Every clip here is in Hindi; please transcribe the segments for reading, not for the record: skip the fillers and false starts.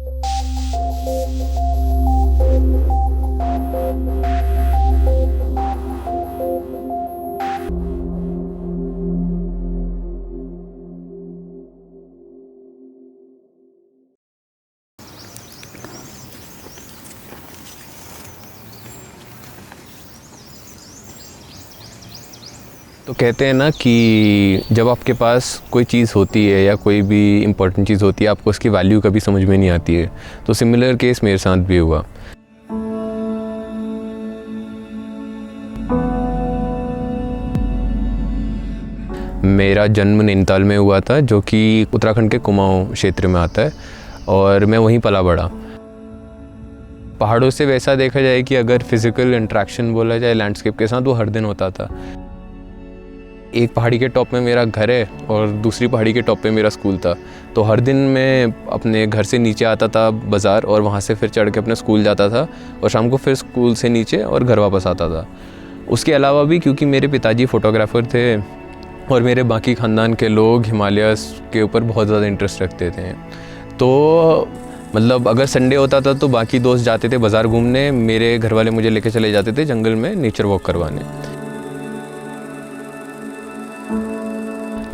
तो कहते हैं ना कि जब आपके पास कोई चीज़ होती है या कोई भी इम्पोर्टेंट चीज़ होती है, आपको उसकी वैल्यू कभी समझ में नहीं आती है। तो सिमिलर केस मेरे साथ भी हुआ। मेरा जन्म नैनीताल में हुआ था, जो कि उत्तराखंड के कुमाऊं क्षेत्र में आता है, और मैं वहीं पला बड़ा। पहाड़ों से वैसा देखा जाए कि अगर फिज़िकल इंटरेक्शन बोला जाए लैंडस्केप के साथ, वो हर दिन होता था। एक पहाड़ी के टॉप में मेरा घर है और दूसरी पहाड़ी के टॉप पे मेरा स्कूल था। तो हर दिन मैं अपने घर से नीचे आता था बाज़ार, और वहाँ से फिर चढ़ के अपने स्कूल जाता था, और शाम को फिर स्कूल से नीचे और घर वापस आता था। उसके अलावा भी क्योंकि मेरे पिताजी फ़ोटोग्राफ़र थे और मेरे बाकी ख़ानदान के लोग हिमालयस के ऊपर बहुत ज़्यादा इंटरेस्ट रखते थे, तो मतलब अगर संडे होता था तो बाकी दोस्त जाते थे बाज़ार घूमने, मेरे घर वाले मुझे लेके चले जाते थे जंगल में नेचर वॉक करवाने।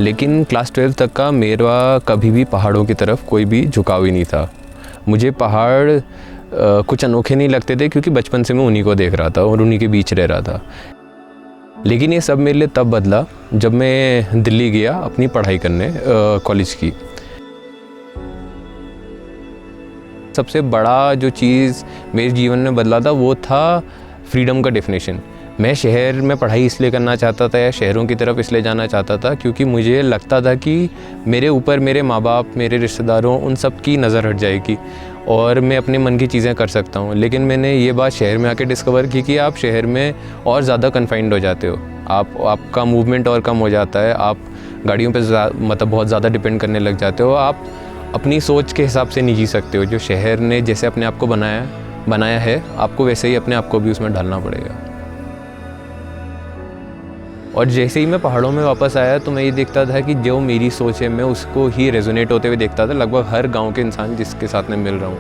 लेकिन क्लास 12 तक का मेरा कभी भी पहाड़ों की तरफ कोई भी झुकाव ही नहीं था। मुझे पहाड़ कुछ अनोखे नहीं लगते थे, क्योंकि बचपन से मैं उन्हीं को देख रहा था और उन्हीं के बीच रह रहा था। लेकिन ये सब मेरे लिए तब बदला जब मैं दिल्ली गया अपनी पढ़ाई करने कॉलेज की। सबसे बड़ा जो चीज़ मेरे जीवन में बदला था वो था फ्रीडम का डेफिनेशन। मैं शहर में पढ़ाई इसलिए करना चाहता था या शहरों की तरफ इसलिए जाना चाहता था क्योंकि मुझे लगता था कि मेरे ऊपर मेरे माँ बाप, मेरे रिश्तेदारों, उन सब की नज़र हट जाएगी और मैं अपने मन की चीज़ें कर सकता हूँ। लेकिन मैंने ये बात शहर में आके डिस्कवर की कि आप शहर में और ज़्यादा कन्फाइंड हो जाते हो, आपका मूवमेंट और कम हो जाता है, आप गाड़ियों पे मतलब बहुत ज़्यादा डिपेंड करने लग जाते हो, आप अपनी सोच के हिसाब से नहीं जी सकते हो। जो शहर ने जैसे अपने आप को बनाया है, आपको वैसे ही अपने आप को भी उसमें ढालना पड़ेगा। और जैसे ही मैं पहाड़ों में वापस आया तो मैं ये देखता था कि जो मेरी सोच है मैं उसको ही रेजोनेट होते हुए देखता था लगभग हर गांव के इंसान जिसके साथ मैं मिल रहा हूँ।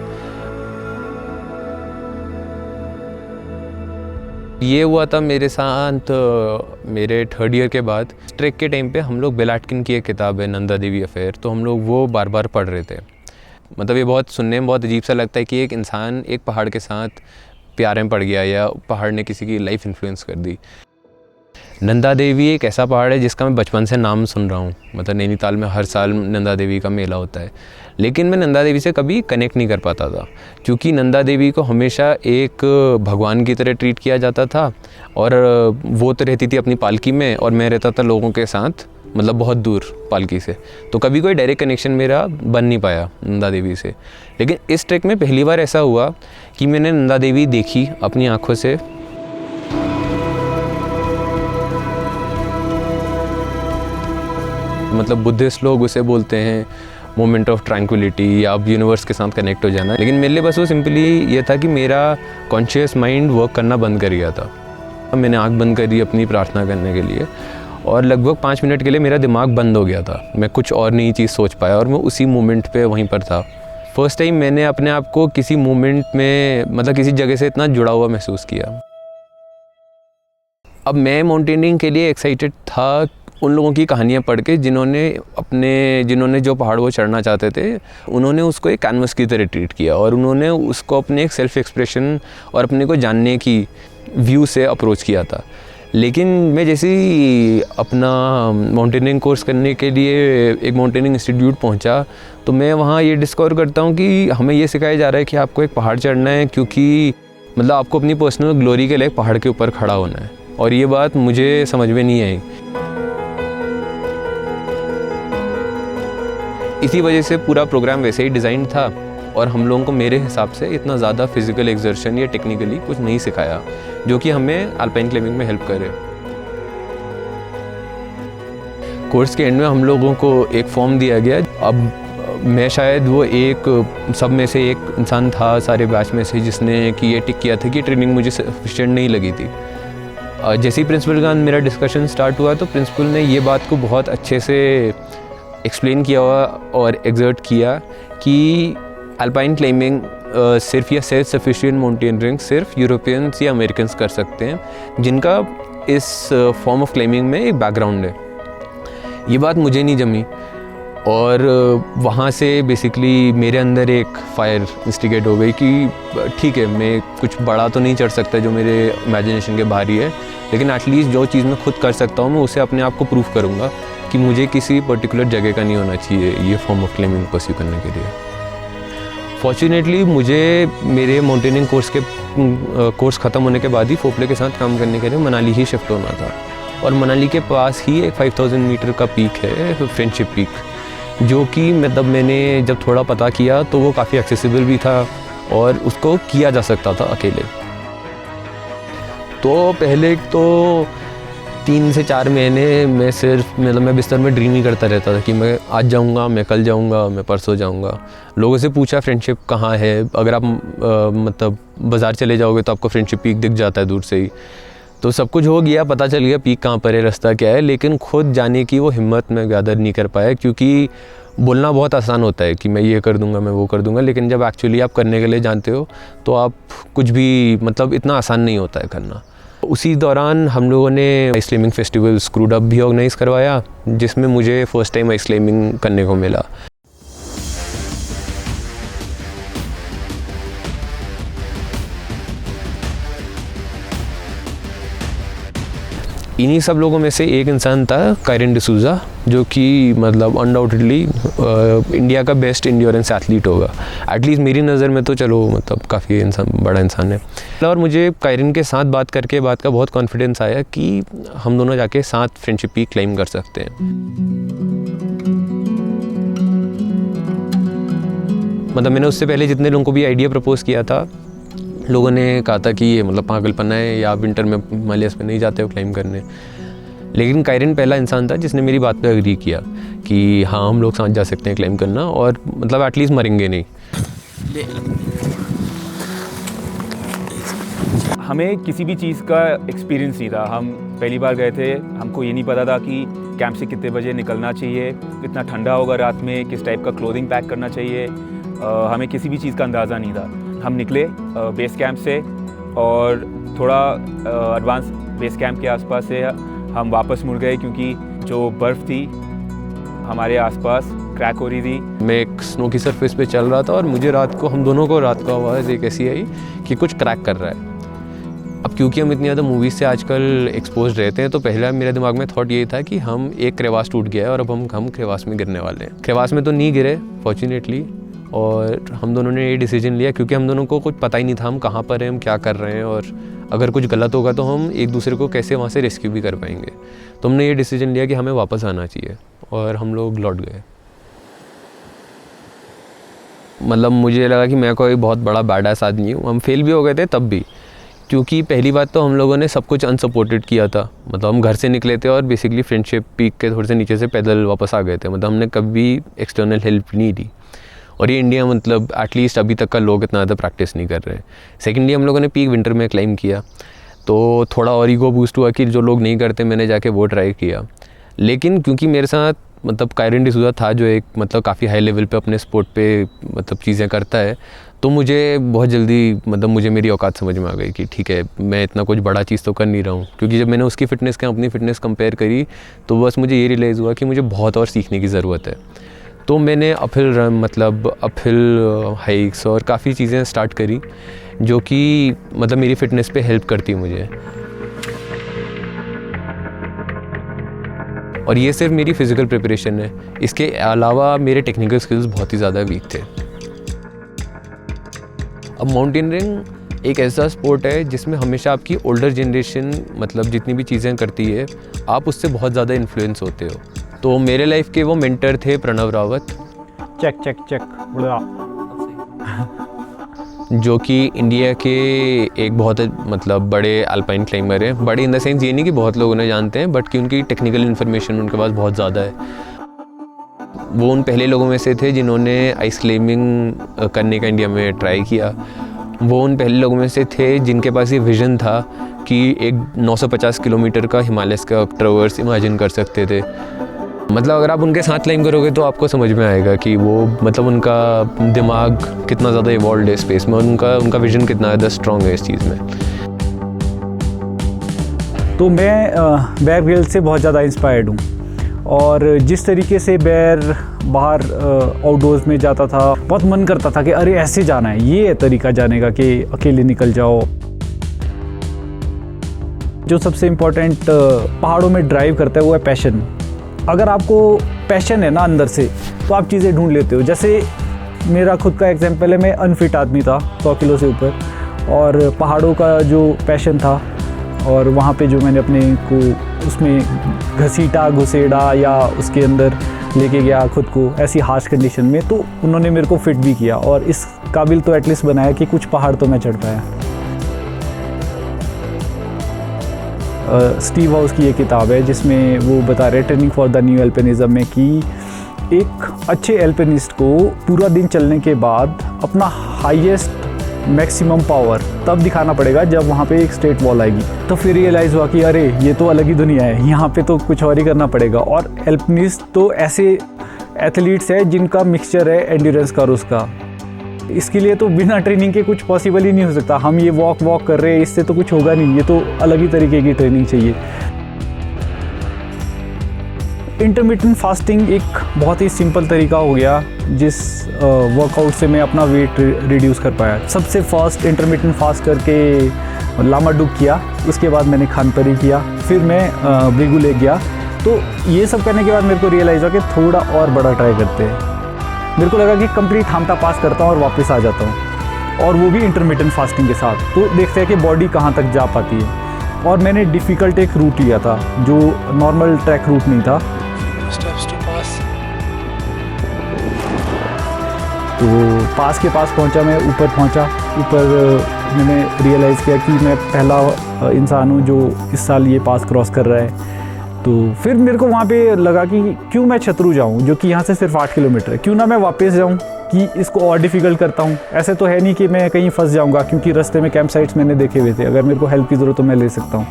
ये हुआ था मेरे साथ मेरे 3rd ईयर के बाद। ट्रैक के टाइम पे हम लोग बिल एटकिन की एक किताब है नंदा देवी अफेयर, तो हम लोग वो बार बार पढ़ रहे थे। मतलब ये बहुत सुनने में बहुत अजीब सा लगता है कि एक इंसान एक पहाड़ के साथ प्यार में पड़ गया या पहाड़ ने किसी की लाइफ इन्फ्लुएंस कर दी। नंदा देवी एक ऐसा पहाड़ है जिसका मैं बचपन से नाम सुन रहा हूँ। मतलब नैनीताल में हर साल नंदा देवी का मेला होता है, लेकिन मैं नंदा देवी से कभी कनेक्ट नहीं कर पाता था क्योंकि नंदा देवी को हमेशा एक भगवान की तरह ट्रीट किया जाता था और वो तो रहती थी अपनी पालकी में और मैं रहता था लोगों के साथ, मतलब बहुत दूर पालकी से। तो कभी कोई डायरेक्ट कनेक्शन मेरा बन नहीं पाया नंदा देवी से। लेकिन इस ट्रैक में पहली बार ऐसा हुआ कि मैंने नंदा देवी देखी अपनी आँखों से। मतलब बुद्धिस्ट लोग उसे बोलते हैं मोमेंट ऑफ ट्रैंक्विलिटी या आप यूनिवर्स के साथ कनेक्ट हो जाना, लेकिन मेरे लिए बस वो सिंपली ये था कि मेरा कॉन्शियस माइंड वर्क करना बंद कर गया था। मैंने आंख बंद करी अपनी प्रार्थना करने के लिए और लगभग 5 मिनट के लिए मेरा दिमाग बंद हो गया था। मैं कुछ और नई चीज़ सोच पाया और मैं उसी मोमेंट पे वहीं पर था। फर्स्ट टाइम मैंने अपने आप को किसी मोमेंट में मतलब किसी जगह से इतना जुड़ा हुआ महसूस किया। अब मैं माउंटेनियरिंग के लिए एक्साइटेड था उन लोगों की कहानियाँ पढ़ के जिन्होंने जो पहाड़ वो चढ़ना चाहते थे, उन्होंने उसको एक कैनवस की तरह ट्रीट किया और उन्होंने उसको अपने एक सेल्फ एक्सप्रेशन और अपने को जानने की व्यू से अप्रोच किया था। लेकिन मैं जैसे ही अपना माउंटेनियरिंग कोर्स करने के लिए एक माउंटेनियरिंग इंस्टीट्यूट पहुंचा तो मैं वहाँ ये डिस्कवर करता हूँ कि हमें ये सिखाया जा रहा है कि आपको एक पहाड़ चढ़ना है क्योंकि मतलब आपको अपनी पर्सनल ग्लोरी के लिए पहाड़ के ऊपर खड़ा होना है। और ये बात मुझे समझ में नहीं आई। इसी वजह से पूरा प्रोग्राम वैसे ही डिज़ाइन था और हम लोगों को मेरे हिसाब से इतना ज़्यादा फिजिकल एक्सर्शन या टेक्निकली कुछ नहीं सिखाया जो कि हमें अल्पाइन क्लाइंबिंग में हेल्प करे। कोर्स के एंड में हम लोगों को एक फॉर्म दिया गया। अब मैं शायद वो एक सब में से एक इंसान था सारे बैच में से जिसने कि ये टिक किया था कि ट्रेनिंग मुझे सफिशिएंट नहीं लगी थी। जैसे ही प्रिंसिपल का मेरा डिस्कशन स्टार्ट हुआ तो प्रिंसिपल ने ये बात को बहुत अच्छे से एक्सप्लेन किया हुआ और एग्जर्ट किया कि अल्पाइन क्लाइंबिंग सिर्फ या सेल्फ सफिशिएंट माउंटेनियरिंग सिर्फ यूरोपियंस या अमेरिकन्स कर सकते हैं जिनका इस फॉर्म ऑफ क्लाइंबिंग में एक बैकग्राउंड है। ये बात मुझे नहीं जमी और वहाँ से बेसिकली मेरे अंदर एक फायर इंस्टिगेट हो गई कि ठीक है, मैं कुछ बड़ा तो नहीं चढ़ सकता जो मेरे इमेजिनेशन के बाहर ही है, लेकिन एटलीस्ट जो चीज़ मैं खुद कर सकता हूँ मैं उसे अपने आप को प्रूव करूँगा कि मुझे किसी पर्टिकुलर जगह का नहीं होना चाहिए ये फॉर्म ऑफ क्लाइंबिंग परस्यू करने के लिए। फॉर्चुनेटली मुझे मेरे माउंटेनियरिंग कोर्स ख़त्म होने के बाद ही फोपले के साथ काम करने के लिए मनाली ही शिफ्ट होना था और मनाली के पास ही एक 5000 मीटर का पीक है, फ्रेंडशिप पीक, जो कि मतलब मैंने जब थोड़ा पता किया तो वो काफ़ी एक्सेसिबल भी था और उसको किया जा सकता था अकेले। तो पहले तो 3 से 4 महीने मैं सिर्फ मतलब मैं बिस्तर में ड्रीम ही करता रहता था कि मैं आज जाऊंगा, मैं कल जाऊंगा, मैं परसों जाऊंगा। लोगों से पूछा फ्रेंडशिप कहाँ है, अगर आप मतलब बाज़ार चले जाओगे तो आपको फ्रेंडशिप पीक दिख जाता है दूर से ही। तो सब कुछ हो गया, पता चल गया पीक कहाँ पर है, रास्ता क्या है, लेकिन खुद जाने की वो हिम्मत मैं गैदर नहीं कर पाया क्योंकि बोलना बहुत आसान होता है कि मैं ये कर दूंगा, मैं वो कर दूंगा, लेकिन जब एक्चुअली आप करने के लिए जानते हो तो आप कुछ भी मतलब इतना आसान नहीं होता है करना। उसी दौरान हम लोगों ने ice climbing festival screwed up भी ऑर्गेनाइज़ करवाया जिसमें मुझे फ़र्स्ट टाइम आइस क्लाइंबिंग करने को मिला। इन्हीं सब लोगों में से एक इंसान था कायरन डिसूजा, जो कि मतलब अनडाउटेडली इंडिया का बेस्ट इंड्योरेंस एथलीट होगा, एटलीस्ट मेरी नज़र में तो चलो मतलब काफ़ी बड़ा इंसान है। और मुझे कायरन के साथ बात करके बात का बहुत कॉन्फिडेंस आया कि हम दोनों जाके साथ फ्रेंडशिप पीक क्लाइंब कर सकते हैं। मतलब मैंने उससे पहले जितने लोगों को भी आइडिया प्रपोज़ किया था, लोगों ने कहा था कि ये मतलब पागलपना है या विंटर में हिमालयस में नहीं जाते हो क्लाइंब करने, लेकिन कायरन पहला इंसान था जिसने मेरी बात पे एग्री किया कि हाँ हम लोग साथ जा सकते हैं क्लाइंब करना और मतलब एटलीस्ट मरेंगे नहीं। हमें किसी भी चीज़ का एक्सपीरियंस नहीं था, हम पहली बार गए थे, हमको ये नहीं पता था कि कैंप से कितने बजे निकलना चाहिए, कितना ठंडा होगा रात में, किस टाइप का क्लोथिंग पैक करना चाहिए, हमें किसी भी चीज़ का अंदाज़ा नहीं था। हम निकले बेस कैंप से और थोड़ा एडवांस बेस कैंप के आसपास से हम वापस मुड़ गए क्योंकि जो बर्फ़ थी हमारे आसपास क्रैक हो रही थी। मैं एक स्नो की सरफेस पे चल रहा था और मुझे हम दोनों को रात को आवाज़ एक ऐसी आई कि कुछ क्रैक कर रहा है। अब क्योंकि हम इतनी ज़्यादा मूवीज़ से आजकल एक्सपोज रहते हैं तो पहला मेरे दिमाग में थॉट ये था कि हम एक क्रेवास टूट गया है और अब हम क्रेवास में गिरने वाले हैं। क्रेवास में तो नहीं गिरे फॉर्चुनेटली, और हम दोनों ने ये डिसीजन लिया क्योंकि हम दोनों को कुछ पता ही नहीं था हम कहाँ पर हैं, हम क्या कर रहे हैं और अगर कुछ गलत होगा तो हम एक दूसरे को कैसे वहाँ से रेस्क्यू भी कर पाएंगे। तो हमने ये डिसीजन लिया कि हमें वापस आना चाहिए और हम लोग लौट गए। मतलब मुझे लगा कि मैं कोई बहुत बड़ा बैडएस आदमी हूँ। हम फेल भी हो गए थे तब भी, क्योंकि पहली बात तो हम लोगों ने सब कुछ अनसपोर्टेड किया था। मतलब हम घर से निकले थे और बेसिकली फ्रेंडशिप पीक के थोड़े से नीचे से पैदल वापस आ गए थे। मतलब हमने कभी एक्सटर्नल हेल्प नहीं ली और ये इंडिया मतलब एटलीस्ट अभी तक का लोग इतना ज़्यादा प्रैक्टिस नहीं कर रहे हैं। सेकेंडली हम लोगों ने पीक विंटर में क्लाइंब किया तो थोड़ा और ईगो बूस्ट हुआ कि जो लोग नहीं करते मैंने जाके वो ट्राई किया। लेकिन क्योंकि मेरे साथ मतलब कायरन डिसूजा था जो एक मतलब काफ़ी हाई लेवल पे अपने स्पोर्ट पे मतलब चीज़ें करता है, तो मुझे बहुत जल्दी मतलब मुझे मेरी औकात समझ में आ गई कि ठीक है मैं इतना कुछ बड़ा चीज़ तो कर नहीं रहा हूँ। क्योंकि जब मैंने उसकी फ़िटनेस के अपनी फ़िटनेस कंपेयर करी तो बस मुझे ये रियलाइज़ हुआ कि मुझे बहुत और सीखने की ज़रूरत है। तो मैंने अपहिल हाइक्स और काफ़ी चीज़ें स्टार्ट करी जो कि मतलब मेरी फ़िटनेस पे हेल्प करती मुझे। और ये सिर्फ मेरी फ़िज़िकल प्रिपरेशन है, इसके अलावा मेरे टेक्निकल स्किल्स बहुत ही ज़्यादा वीक थे। अब माउंटेनियरिंग एक ऐसा स्पोर्ट है जिसमें हमेशा आपकी ओल्डर जनरेशन मतलब जितनी भी चीज़ें करती है आप उससे बहुत ज़्यादा इन्फ्लुएंस होते हो। तो मेरे लाइफ के वो मेंटर थे प्रणव रावत, चेक जो कि इंडिया के एक बहुत मतलब बड़े अल्पाइन क्लाइंबर हैं। बड़े इन द सेंस ये नहीं कि बहुत लोग उन्हें जानते हैं, बट कि उनकी टेक्निकल इन्फॉर्मेशन उनके पास बहुत ज़्यादा है। वो उन पहले लोगों में से थे जिन्होंने आइस क्लाइंबिंग करने का इंडिया में ट्राई किया। वो उन पहले लोगों में से थे जिनके पास ये विज़न था कि एक 950 किलोमीटर का हिमालयस का ट्रैवर्स इमेजिन कर सकते थे। मतलब अगर आप उनके साथ क्लाइंब करोगे तो आपको समझ में आएगा कि वो मतलब उनका दिमाग कितना ज़्यादा इवॉल्व है स्पेस में, उनका विजन कितना ज़्यादा स्ट्रॉन्ग है इस चीज़ में। तो मैं बेयर ग्रिल्स से बहुत ज़्यादा इंस्पायर्ड हूँ, और जिस तरीके से बेयर बाहर आउटडोर्स में जाता था, बहुत मन करता था कि अरे ऐसे जाना है, ये तरीका जाने का कि अकेले निकल जाओ। जो सबसे इम्पोर्टेंट पहाड़ों में ड्राइव करता है वो है पैशन। अगर आपको पैशन है ना अंदर से, तो आप चीज़ें ढूंढ लेते हो। जैसे मेरा खुद का एग्जांपल है, मैं अनफिट आदमी था 100 किलो से ऊपर, और पहाड़ों का जो पैशन था और वहाँ पे जो मैंने अपने को उसमें घसीटा घुसेड़ा या उसके अंदर लेके गया खुद को ऐसी हार्श कंडीशन में, तो उन्होंने मेरे को फिट भी किया और इस काबिल तो एटलीस्ट बनाया कि कुछ पहाड़ तो मैं चढ़ पाया। स्टीव हाउस की ये किताब है जिसमें वो बता रहे हैं ट्रेनिंग फॉर द न्यू एल्पिनिज्म में कि एक अच्छे एल्पिनिस्ट को पूरा दिन चलने के बाद अपना हाईएस्ट मैक्सिमम पावर तब दिखाना पड़ेगा जब वहाँ पे एक स्ट्रेट वॉल आएगी। तो फिर रियलाइज़ हुआ कि अरे ये तो अलग ही दुनिया है, यहाँ पे तो कुछ और ही करना पड़ेगा। और एल्पिनिस्ट तो ऐसे एथलीट्स है जिनका मिक्सचर है एंड्योरेंस का और उसका। इसके लिए तो बिना ट्रेनिंग के कुछ पॉसिबल ही नहीं हो सकता। हम ये वॉक कर रहे हैं, इससे तो कुछ होगा नहीं, ये तो अलग ही तरीके की ट्रेनिंग चाहिए। इंटरमिटेंट फास्टिंग एक बहुत ही सिंपल तरीका हो गया जिस वर्कआउट से मैं अपना वेट रिड्यूस कर पाया। सबसे फर्स्ट इंटरमिटेंट फास्ट करके लामा डुक किया, उसके बाद मैंने खानपरी किया, फिर मैं ब्रिगू लेक गया। तो ये सब करने के बाद मेरे को रियलाइज़ हुआ कि थोड़ा और बड़ा ट्राई करते हैं। मेरे को लगा कि कंप्लीट हामटा पास करता हूँ और वापस आ जाता हूँ, और वो भी इंटरमिटेंट फास्टिंग के साथ। तो देखते हैं कि बॉडी कहाँ तक जा पाती है। और मैंने डिफ़िकल्ट एक रूट लिया था जो नॉर्मल ट्रैक रूट नहीं था। तो पास के पास पहुंचा, मैं ऊपर पहुंचा। ऊपर मैंने रियलाइज़ किया कि मैं पहला इंसान हूं जो इस साल ये पास क्रॉस कर रहा है। तो फिर मेरे को वहाँ पे लगा कि क्यों मैं छतरू जाऊँ जो कि यहाँ से सिर्फ 8 किलोमीटर है, क्यों ना मैं वापस जाऊँ कि इसको और डिफ़िकल्ट करता हूँ। ऐसे तो है नहीं कि मैं कहीं फंस जाऊँगा, क्योंकि रास्ते में कैंप साइट्स मैंने देखे हुए थे, अगर मेरे को हेल्प की ज़रूरत तो मैं ले सकता हूँ।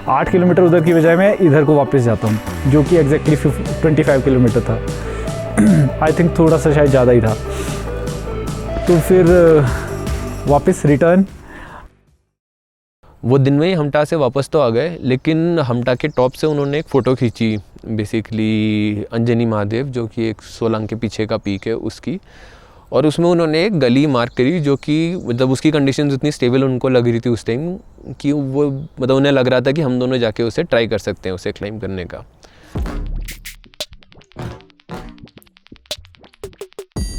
8 किलोमीटर उधर की बजाय मैं इधर को वापस जाता हूँ, जो कि एग्जैक्टली 25 किलोमीटर था। आई थिंक थोड़ा सा शायद ज़्यादा ही था। तो फिर वापस रिटर्न। वो दिन में ही हमटा से वापस तो आ गए, लेकिन हमटा के टॉप से उन्होंने एक फ़ोटो खींची, बेसिकली अंजनी महादेव जो कि एक सोलांग के पीछे का पीक है उसकी। और उसमें उन्होंने एक गली मार्क करी जो कि मतलब उसकी कंडीशंस इतनी स्टेबल उनको लग रही थी उस टाइम कि वो मतलब उन्हें लग रहा था कि हम दोनों जाके उसे ट्राई कर सकते हैं, उसे क्लाइंब करने का।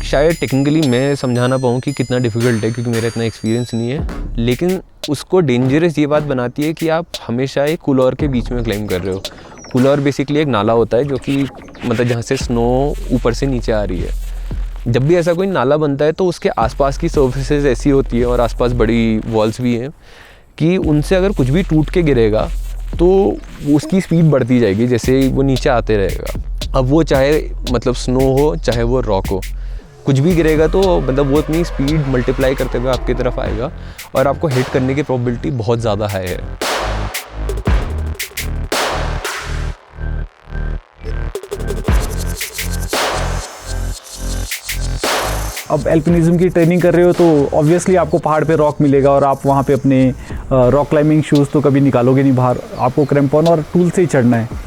शायद टेक्निकली मैं समझा ना पाऊँ कि कितना डिफ़िकल्ट है, क्योंकि मेरा इतना एक्सपीरियंस नहीं है, लेकिन उसको डेंजरस ये बात बनाती है कि आप हमेशा एक कुलौर के बीच में क्लाइंब कर रहे हो। कुलौर बेसिकली एक नाला होता है जो कि मतलब जहाँ से स्नो ऊपर से नीचे आ रही है। जब भी ऐसा कोई नाला बनता है तो उसके आसपास की सर्फेसेस ऐसी होती है और आसपास बड़ी वॉल्स भी हैं कि उनसे अगर कुछ भी टूट के गिरेगा तो उसकी स्पीड बढ़ती जाएगी जैसे वो नीचे आते रहेगा। अब वो चाहे मतलब स्नो हो चाहे वो रॉक हो, कुछ भी गिरेगा तो मतलब वो इतनी स्पीड मल्टीप्लाई करते हुए आपकी तरफ आएगा और आपको हिट करने की प्रोबेबिलिटी बहुत ज़्यादा हाई है। अब एल्पिनिज्म की ट्रेनिंग कर रहे हो तो ऑब्वियसली आपको पहाड़ पे रॉक मिलेगा और आप वहाँ पे अपने रॉक क्लाइंबिंग शूज़ तो कभी निकालोगे नहीं बाहर, आपको क्रैम्पॉन और टूल से ही चढ़ना है।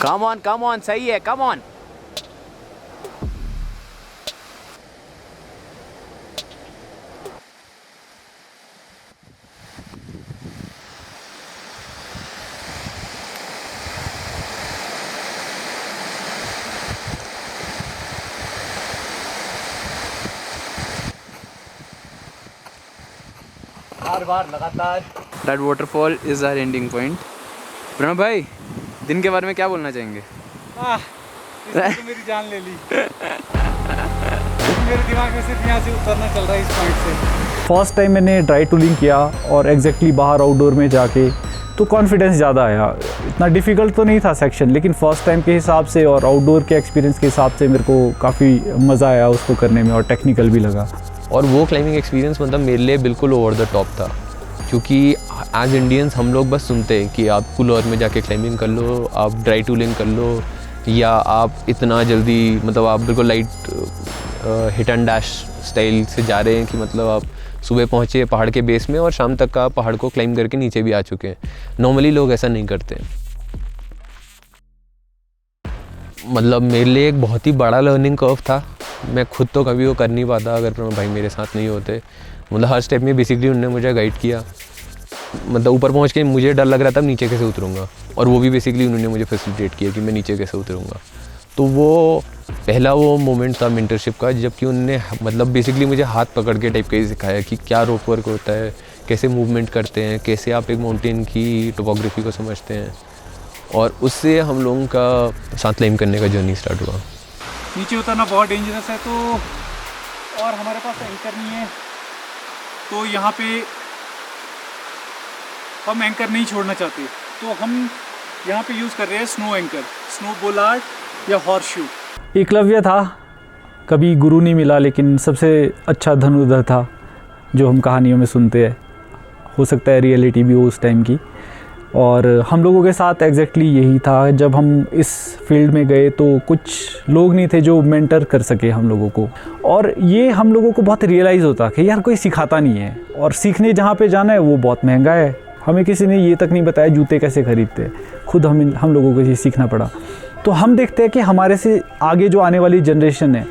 Come on, सही है, come on. बार लगातार। That waterfall is our ending point. Pranav भाई, दिन के बारे में क्या बोलना चाहेंगे? इसने तो मेरी जान ले ली। मेरे दिमाग में सिर्फ यहाँ से उतरना चल रहा है इस पॉइंट से। फर्स्ट टाइम मैंने ड्राई टूलिंग किया और एग्जैक्टली बाहर आउटडोर में जाके तो कॉन्फिडेंस ज़्यादा आया। इतना डिफ़िकल्ट तो नहीं था सेक्शन, लेकिन फ़र्स्ट टाइम के हिसाब से और आउटडोर के एक्सपीरियंस के हिसाब से मेरे को काफ़ी मज़ा आया उसको करने में और टेक्निकल भी लगा। और वो क्लाइंबिंग एक्सपीरियंस मतलब मेरे लिए बिल्कुल ओवर द टॉप था, क्योंकि एज इंडियंस हम लोग बस सुनते हैं कि आप कूल में जाके क्लाइंबिंग कर लो, आप ड्राई टूलिंग कर लो, या आप इतना जल्दी मतलब आप बिल्कुल light hit and dash style से जा रहे हैं कि मतलब आप सुबह पहुँचे पहाड़ के बेस में और शाम तक का पहाड़ को क्लाइंब करके नीचे भी आ चुके हैं। नॉर्मली लोग ऐसा नहीं करते। मतलब मेरे लिए एक बहुत ही बड़ा लर्निंग कर्व था। मैं खुद तो कभी वो कर नहीं पाता अगर भाई मेरे साथ नहीं होते। मतलब हर स्टेप में बेसिकली उन्होंने मुझे गाइड किया। मतलब ऊपर पहुंच के मुझे डर लग रहा था नीचे कैसे उतरूँगा, और वो भी बेसिकली उन्होंने मुझे फैसिलिटेट किया कि मैं नीचे कैसे उतरूँगा। तो वो पहला वो मोमेंट था मेंटरशिप का, जबकि उन्होंने मतलब बेसिकली मुझे हाथ पकड़ के टाइप का ही सिखाया कि क्या रोप वर्क होता है, कैसे मूवमेंट करते हैं, कैसे आप एक माउंटेन की टोपोग्राफी को समझते हैं। और उससे हम लोगों का साथ क्लाइंब करने का जर्नी स्टार्ट हुआ। नीचे उतरना बहुत डेंजरस है, तो और हमारे पास एंकर नहीं है, तो यहाँ पे हम एंकर नहीं छोड़ना चाहते, तो हम यहाँ पे यूज़ कर रहे हैं स्नो एंकर, स्नो बोलार्ड या हॉर्स शू। एकलव्य था, कभी गुरु नहीं मिला, लेकिन सबसे अच्छा धनुर्धर था जो हम कहानियों में सुनते हैं। हो सकता है रियलिटी भी हो उस टाइम की। और हम लोगों के साथ एग्जैक्टली यही था। जब हम इस फील्ड में गए तो कुछ लोग नहीं थे जो मेंटर कर सके हम लोगों को, और ये हम लोगों को बहुत रियलाइज़ होता कि यार कोई सिखाता नहीं है, और सीखने जहाँ पे जाना है वो बहुत महंगा है। हमें किसी ने ये तक नहीं बताया जूते कैसे खरीदते हैं, खुद हम लोगों को ये सीखना पड़ा। तो हम देखते हैं कि हमारे से आगे जो आने वाली जनरेशन है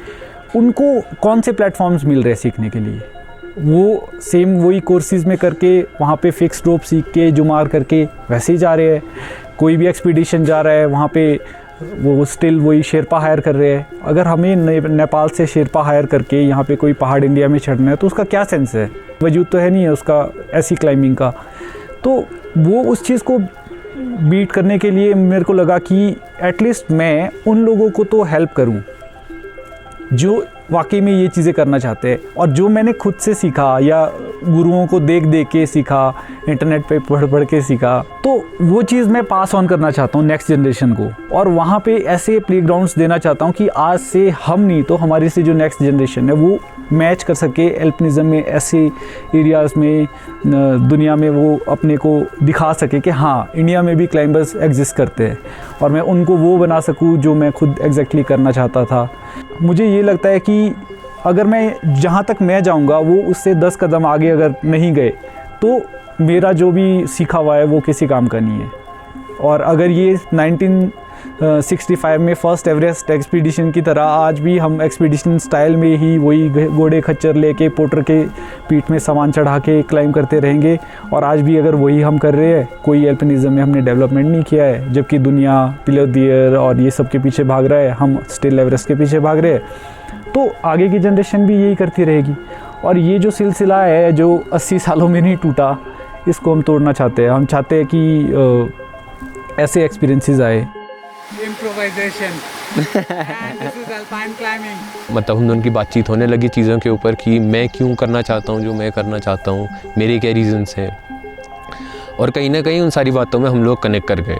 उनको कौन से प्लेटफॉर्म्स मिल रहे हैं सीखने के लिए। वो सेम वही कोर्सेज़ में करके वहाँ पे फिक्स रोप सीख के जुमार करके वैसे ही जा रहे हैं। कोई भी एक्सपीडिशन जा रहा है वहाँ पे वो स्टिल वही शेरपा हायर कर रहे हैं। अगर हमें नेपाल से शेरपा हायर करके यहाँ पे कोई पहाड़ इंडिया में चढ़ना है तो उसका क्या सेंस है, वजूद तो है नहीं है उसका ऐसी क्लाइंबिंग का। तो वो उस चीज़ को बीट करने के लिए मेरे को लगा कि एटलीस्ट मैं उन लोगों को तो हेल्प करूं जो वाकई में ये चीज़ें करना चाहते हैं, और जो मैंने खुद से सीखा या गुरुओं को देख देख के सीखा, इंटरनेट पे पढ़ पढ़ के सीखा, तो वो चीज़ मैं पास ऑन करना चाहता हूँ नेक्स्ट जनरेशन को। और वहाँ पे ऐसे प्लेग्राउंड्स देना चाहता हूँ कि आज से हम नहीं तो हमारी से जो नेक्स्ट जनरेशन है वो मैच कर सके एल्पिनिज़म में, ऐसे एरियाज़ में दुनिया में वो अपने को दिखा सके कि हाँ इंडिया में भी क्लाइंबर्स एग्जिस्ट करते हैं, और मैं उनको वो बना सकूँ जो मैं खुद एग्जैक्टली करना चाहता था। मुझे ये लगता है कि अगर मैं जहाँ तक मैं जाऊँगा वो उससे 10 कदम आगे अगर नहीं गए तो मेरा जो भी सीखा हुआ है वो किसी काम का नहीं है। और अगर ये 1965 में फर्स्ट एवरेस्ट एक्सपीडिशन की तरह आज भी हम एक्सपीडिशन स्टाइल में ही वही घोड़े खच्चर लेके पोटर के पीठ में सामान चढ़ा के क्लाइंब करते रहेंगे, और आज भी अगर वही हम कर रहे हैं, कोई एल्पिनिज़म में हमने डेवलपमेंट नहीं किया है, जबकि दुनिया पिलोदियर और ये सब के पीछे भाग रहा है, हम स्टिल एवरेस्ट के पीछे भाग रहे हैं, तो आगे की जनरेशन भी यही करती रहेगी। और ये जो सिलसिला है जो 80 सालों में नहीं टूटा, इसको हम तोड़ना चाहते हैं। हम चाहते हैं कि ऐसे एक्सपीरियंसेस आए। Improvisation. And this is alpine climbing. मतलब हम दोनों की बातचीत होने लगी चीज़ों के ऊपर कि मैं क्यों करना चाहता हूँ जो मैं करना चाहता हूँ, मेरे क्या रीज़न्स हैं, और कहीं ना कहीं उन सारी बातों में हम लोग कनेक्ट कर गए।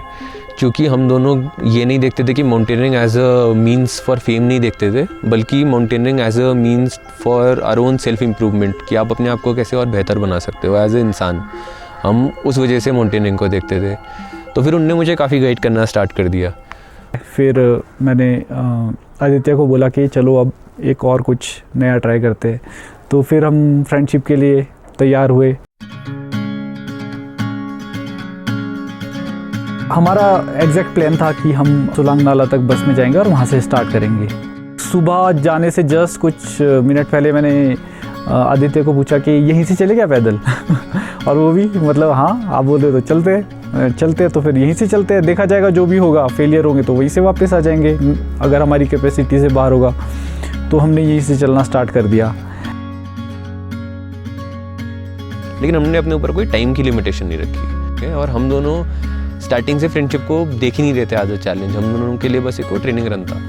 क्योंकि हम दोनों ये नहीं देखते थे कि mountaineering as a means for fame नहीं देखते थे, बल्कि mountaineering as a means for our own self improvement, कि आप अपने आप को कैसे और बेहतर बना सकते हो एज ए इंसान। हम उस वजह से माउंटेनियरिंग को देखते थे। तो फिर उनने मुझे काफ़ी गाइड करना स्टार्ट कर दिया। फिर मैंने आदित्य को बोला कि चलो अब एक और कुछ नया ट्राई करते हैं। तो फिर हम फ्रेंडशिप के लिए तैयार हुए। हमारा एग्जैक्ट प्लान था कि हम सोलांग नाला तक बस में जाएंगे और वहाँ से स्टार्ट करेंगे। सुबह जाने से जस्ट कुछ मिनट पहले मैंने आदित्य को पूछा कि यहीं से चले क्या पैदल और वो भी मतलब हाँ आप बोल रहे तो चलते तो फिर यहीं से चलते हैं, देखा जाएगा जो भी होगा, फेलियर होंगे तो वहीं से वापस आ जाएंगे, अगर हमारी कैपेसिटी से बाहर होगा। तो हमने यहीं से चलना स्टार्ट कर दिया। लेकिन हमने अपने ऊपर कोई टाइम की लिमिटेशन नहीं रखी, और हम दोनों स्टार्टिंग से फ्रेंडशिप को देख ही नहीं रहे थे एज अ चैलेंज। हम दोनों के लिए बस एक ट्रेनिंग रन था।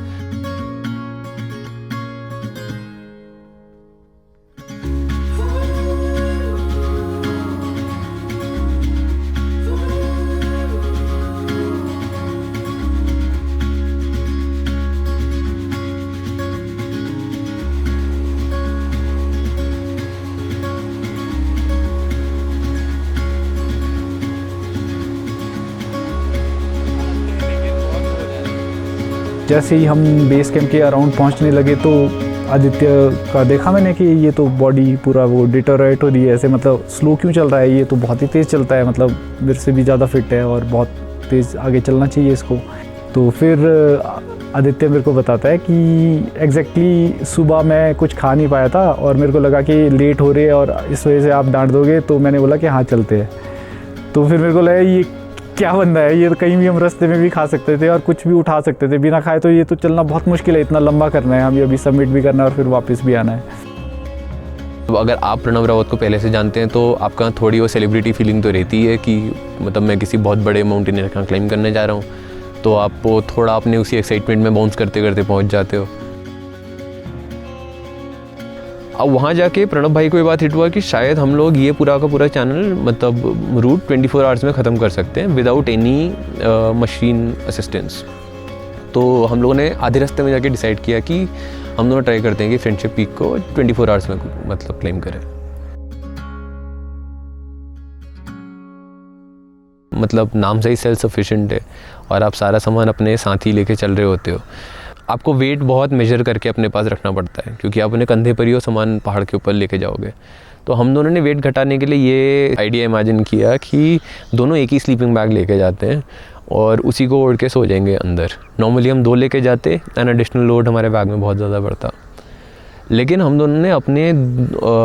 जैसे ही हम बेस कैंप के अराउंड पहुंचने लगे तो आदित्य का देखा मैंने कि ये तो बॉडी पूरा वो डिटोरेट हो रही है, ऐसे मतलब स्लो क्यों चल रहा है, ये तो बहुत ही तेज़ चलता है, मतलब मेरे से भी ज़्यादा फिट है और बहुत तेज़ आगे चलना चाहिए इसको। तो फिर आदित्य मेरे को बताता है कि एग्जैक्टली सुबह मैं कुछ खा नहीं पाया था और मेरे को लगा कि लेट हो रहे हैं और इस वजह से आप डांट दोगे, तो मैंने बोला कि हाँ चलते हैं। तो फिर मेरे को लगा ये क्या बंदा है, ये तो कहीं भी हम रास्ते में भी खा सकते थे और कुछ भी उठा सकते थे, बिना खाए तो ये तो चलना बहुत मुश्किल है, इतना लंबा करना है, हमें अभी सबमिट भी करना है और फिर वापस भी आना है। तो अगर आप प्रणव रावत को पहले से जानते हैं तो आपका थोड़ी वो सेलिब्रिटी फीलिंग तो रहती है कि मतलब मैं किसी बहुत बड़े माउंटेनियर का क्लाइम करने जा रहा हूँ, तो आप वो थोड़ा अपने उसी एक्साइटमेंट में बाउंस करते करते पहुँच जाते हो। अब वहाँ जाके प्रणव भाई को ये बात हिट हुआ कि शायद हम लोग ये पूरा का पूरा चैनल मतलब रूट 24 आवर्स में ख़त्म कर सकते हैं विदाउट एनी मशीन असिस्टेंस। तो हम लोगों ने आधे रास्ते में जाके डिसाइड किया कि हम दोनों ट्राई करते हैं कि फ्रेंडशिप पीक को 24 आवर्स में मतलब क्लेम करें। मतलब नाम से ही सेल्फ सफिशिएंट है और आप सारा सामान अपने साथ ही लेके चल रहे होते हो। आपको वेट बहुत मेजर करके अपने पास रखना पड़ता है क्योंकि आप अपने कंधे पर ही वो सामान पहाड़ के ऊपर लेके जाओगे। तो हम दोनों ने वेट घटाने के लिए ये आइडिया इमेजिन किया कि दोनों एक ही स्लीपिंग बैग लेके जाते हैं और उसी को ओढ़ के सो जाएंगे अंदर। नॉर्मली हम 2 लेके जाते एंड एडिशनल लोड हमारे बैग में बहुत ज़्यादा बढ़ता, लेकिन हम दोनों ने अपने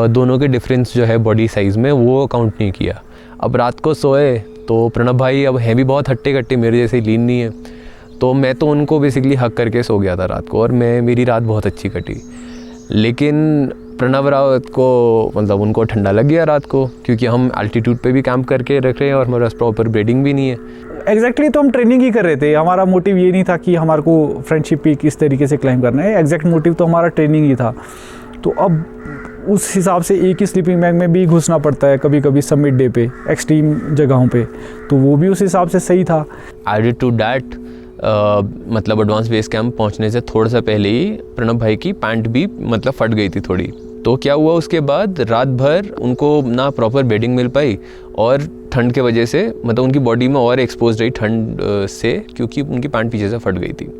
दोनों के डिफरेंस जो है बॉडी साइज़ में वो काउंट नहीं किया। अब रात को सोए तो प्रणव भाई अब हैं भी बहुत हट्टे कट्टे, मेरे जैसे लीन नहीं है, तो मैं तो उनको बेसिकली हक करके सो गया था रात को और मेरी रात बहुत अच्छी कटी। लेकिन प्रणव रावत को मतलब उनको ठंडा लग गया रात को, क्योंकि हम एल्टीट्यूड पे भी कैंप करके रख रहे हैं और हमारे पास प्रॉपर बेडिंग भी नहीं है। एग्जैक्टली तो हम ट्रेनिंग ही कर रहे थे, हमारा मोटिव ये नहीं था कि हमारे को फ्रेंडशिप पीक इस तरीके से क्लाइम करना है, एग्जैक्ट मोटिव तो हमारा ट्रेनिंग ही था। तो अब उस हिसाब से एक ही स्लीपिंग बैग में भी घुसना पड़ता है कभी कभी समिट डे पे, एक्सट्रीम जगहों पे, तो वो भी उस हिसाब से सही था। एडेड टू डैट मतलब एडवांस बेस कैंप पहुंचने से थोड़ा सा पहले ही प्रणव भाई की पैंट भी मतलब फट गई थी थोड़ी। तो क्या हुआ उसके बाद रात भर उनको ना प्रॉपर बेडिंग मिल पाई और ठंड के वजह से मतलब उनकी बॉडी में और एक्सपोज रही ठंड से, क्योंकि उनकी पैंट पीछे से फट गई थी।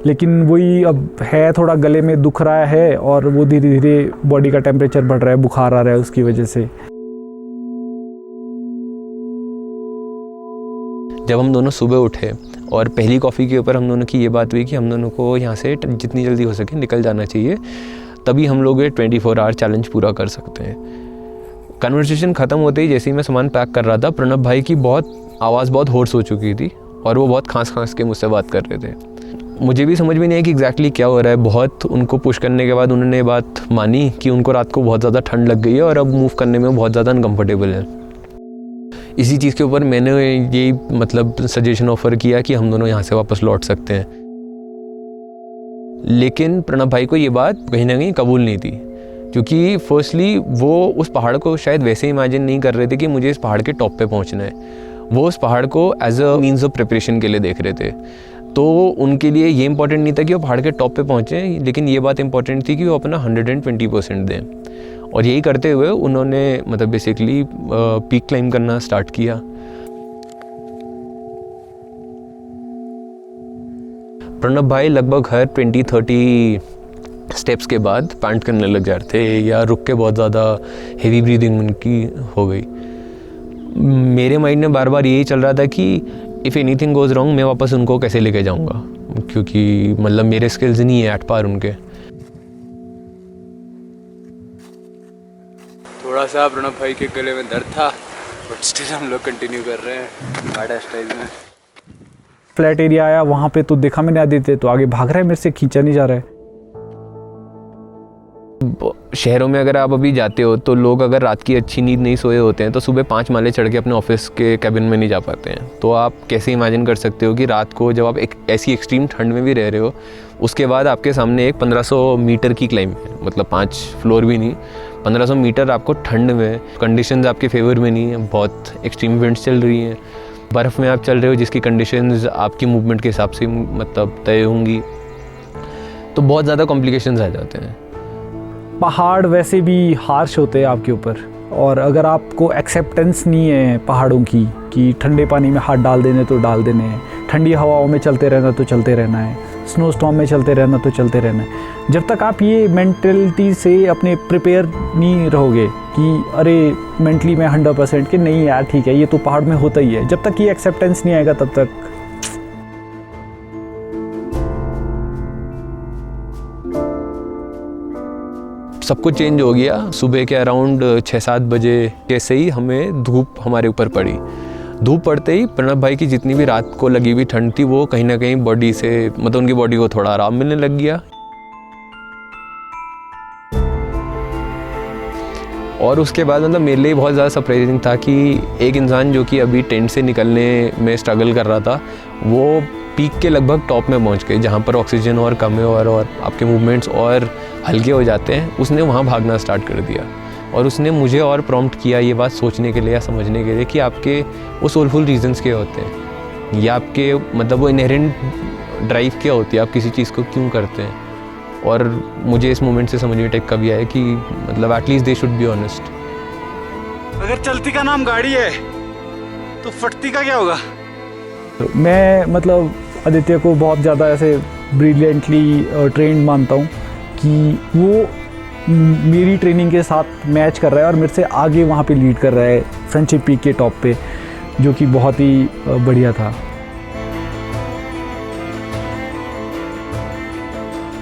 लेकिन वही अब है, थोड़ा गले में दुख रहा है और वो धीरे धीरे बॉडी का टेम्परेचर बढ़ रहा है, बुखार आ रहा है उसकी वजह से। जब हम दोनों सुबह उठे और पहली कॉफ़ी के ऊपर हम दोनों की ये बात हुई कि हम दोनों को यहाँ से जितनी जल्दी हो सके निकल जाना चाहिए, तभी हम लोग ये 24 आवर चैलेंज पूरा कर सकते हैं। कन्वर्सेशन ख़त्म होते ही जैसे ही मैं सामान पैक कर रहा था, प्रणव भाई की आवाज़ बहुत होर्स हो चुकी थी और वो बहुत खांस के मुझसे बात कर रहे थे। मुझे भी समझ में नहीं आई कि एग्जैक्टली क्या हो रहा है। बहुत उनको पुश करने के बाद उन्होंने बात मानी कि उनको रात को बहुत ज़्यादा ठंड लग गई है और अब मूव करने में बहुत ज़्यादा अनकम्फर्टेबल है। इसी चीज़ के ऊपर मैंने यही मतलब सजेशन ऑफ़र किया कि हम दोनों यहाँ से वापस लौट सकते हैं। लेकिन प्रणव भाई को ये बात कहीं ना कहीं कबूल नहीं थी, क्योंकि फर्स्टली वो उस पहाड़ को शायद वैसे इमेजिन नहीं कर रहे थे कि मुझे इस पहाड़ के टॉप पे पहुँचना है। वो उस पहाड़ को as a means of preparation के लिए देख रहे थे। तो उनके लिए ये इंपॉर्टेंट नहीं था कि वो पहाड़ के टॉप पे पहुँचें, लेकिन ये बात इंपॉर्टेंट थी कि वो अपना 120% दें। और यही करते हुए उन्होंने मतलब बेसिकली पीक क्लाइम करना स्टार्ट किया। प्रणव भाई लगभग हर 20-30 स्टेप्स के बाद पैंट करने लग जाते थे या रुक के बहुत ज़्यादा हेवी ब्रीदिंग उनकी हो गई। मेरे माइंड में बार बार यही चल रहा था कि इफ़ एनीथिंग गोज़ रॉन्ग मैं वापस उनको कैसे लेके जाऊंगा, क्योंकि मतलब मेरे स्किल्स नहीं है एट पार उनके। थोड़ा सा प्रणव भाई के गले में दर्द था, बट स्टिल हम लोग कंटिन्यू कर रहे हैं गाड़ा स्टाइल में। फ्लैट एरिया आया, वहाँ पे तो देखा मैंने आदित्य तो आगे भाग रहा है, मेरे से खींचा नहीं जा रहा है। शहरों में अगर आप अभी जाते हो तो लोग अगर रात की अच्छी नींद नहीं सोए होते हैं तो सुबह 5 माले चढ़ के अपने ऑफिस के कैबिन में नहीं जा पाते हैं। तो आप कैसे इमेजिन कर सकते हो कि रात को जब आप एक ऐसी एक्सट्रीम ठंड में भी रह रहे हो, उसके बाद आपके सामने एक 1500 मीटर की क्लाइंब है, मतलब 5 फ्लोर भी नहीं, 1500 मीटर आपको ठंड में, कंडीशंस आपके फेवर में नहीं है, बहुत एक्सट्रीम विंड्स चल रही हैं, बर्फ़ में आप चल रहे हो जिसकी कंडीशंस आपकी मूवमेंट के हिसाब से मतलब तय होंगी, तो बहुत ज़्यादा कॉम्प्लिकेशंस आ जाते हैं। पहाड़ वैसे भी हार्श होते हैं आपके ऊपर, और अगर आपको एक्सेप्टेंस नहीं है पहाड़ों की कि ठंडे पानी में हाथ डाल देने तो डाल देने हैं, ठंडी हवाओं में चलते रहना तो चलते रहना है, स्नो स्टॉर्म में चलते रहना तो चलते रहना है। जब तक आप ये मेंटलिटी से अपने प्रिपेयर नहीं रहोगे कि अरे मेंटली मैं 100% कि नहीं यार ठीक है ये तो पहाड़ में होता ही है, जब तक ये एक्सेप्टेंस नहीं आएगा तब तक सब कुछ चेंज हो गया। सुबह के अराउंड 6-7 बजे जैसे ही हमें धूप हमारे ऊपर पड़ी। धूप पड़ते ही प्रणव भाई की जितनी भी रात को लगी हुई ठंड थी वो कहीं ना कहीं बॉडी से मतलब उनकी बॉडी को थोड़ा आराम मिलने लग गया। और उसके बाद मतलब मेरे लिए बहुत ज़्यादा सरप्राइजिंग था कि एक इंसान जो कि अभी टेंट से निकलने में स्ट्रगल कर रहा था वो पीक के लगभग टॉप में पहुंच गए, जहां पर ऑक्सीजन और कम है और आपके मूवमेंट्स और हल्के हो जाते हैं। उसने वहां भागना स्टार्ट कर दिया और उसने मुझे और प्रॉम्प्ट किया ये बात सोचने के लिए या समझने के लिए कि आपके वो सोलफुल रीजंस क्या होते हैं या आपके मतलब वो इनहेरेंट ड्राइव क्या होती है, आप किसी चीज़ को क्यों करते हैं। और मुझे इस मोमेंट से समझ में टाइप कभी आया कि मतलब at least they should be honest. अगर चलती का नाम गाड़ी है तो फटती का क्या होगा? मैं मतलब आदित्य को बहुत ज़्यादा ऐसे ब्रिलियंटली ट्रेंड मानता हूँ कि वो मेरी ट्रेनिंग के साथ मैच कर रहा है और मेरे से आगे वहाँ पे लीड कर रहा है फ्रेंडशिप पीक के टॉप पे, जो कि बहुत ही बढ़िया था।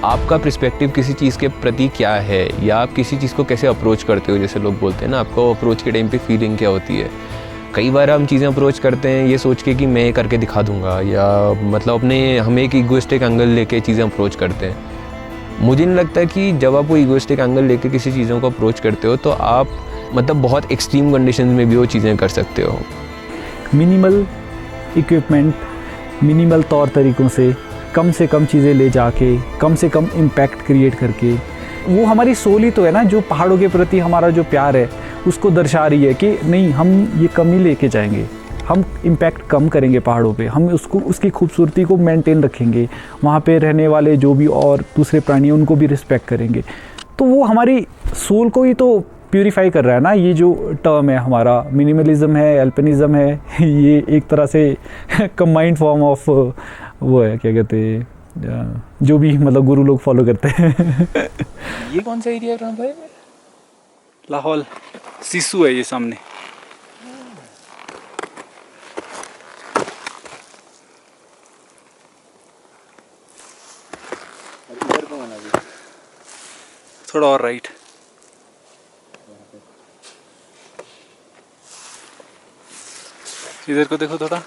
आपका पर्सपेक्टिव किसी चीज़ के प्रति क्या है या आप किसी चीज़ को कैसे अप्रोच करते हो, जैसे लोग बोलते हैं ना आपको अप्रोच के टाइम पे फीलिंग क्या होती है। कई बार हम चीज़ें अप्रोच करते हैं ये सोच के कि मैं करके दिखा दूंगा या मतलब हम एक ईगोइस्टिक एंगल लेके चीज़ें अप्रोच करते हैं। मुझे नहीं लगता कि जब आप वो ईगोइस्टिक एंगल लेके किसी चीज़ों को अप्रोच करते हो तो आप मतलब बहुत एक्सट्रीम कंडीशंस में भी वो चीज़ें कर सकते हो। मिनिमल इक्विपमेंट, मिनिमल तौर तरीक़ों से कम चीज़ें ले जाके कम से कम इम्पैक्ट क्रिएट करके, वो हमारी सोल ही तो है ना जो पहाड़ों के प्रति हमारा जो प्यार है उसको दर्शा रही है कि नहीं हम ये कम ही लेके जाएंगे, हम इम्पैक्ट कम करेंगे पहाड़ों पे, हम उसकी खूबसूरती को मेंटेन रखेंगे, वहाँ पे रहने वाले जो भी और दूसरे प्राणी उनको भी रिस्पेक्ट करेंगे। तो वो हमारी सोल को ही तो प्यूरिफाई कर रहा है ना। ये जो टर्म है हमारा मिनिमलिज्म है, अल्पिनिज्म है, ये एक तरह से कंबाइंड फॉर्म ऑफ वो है क्या कहते हैं जो भी मतलब गुरु लोग फॉलो करते हैं। ये कौन सा एरिया है भाई? लाहौल सिसु है ये सामने। थोड़ा और राइट। इधर को देखो थोड़ा।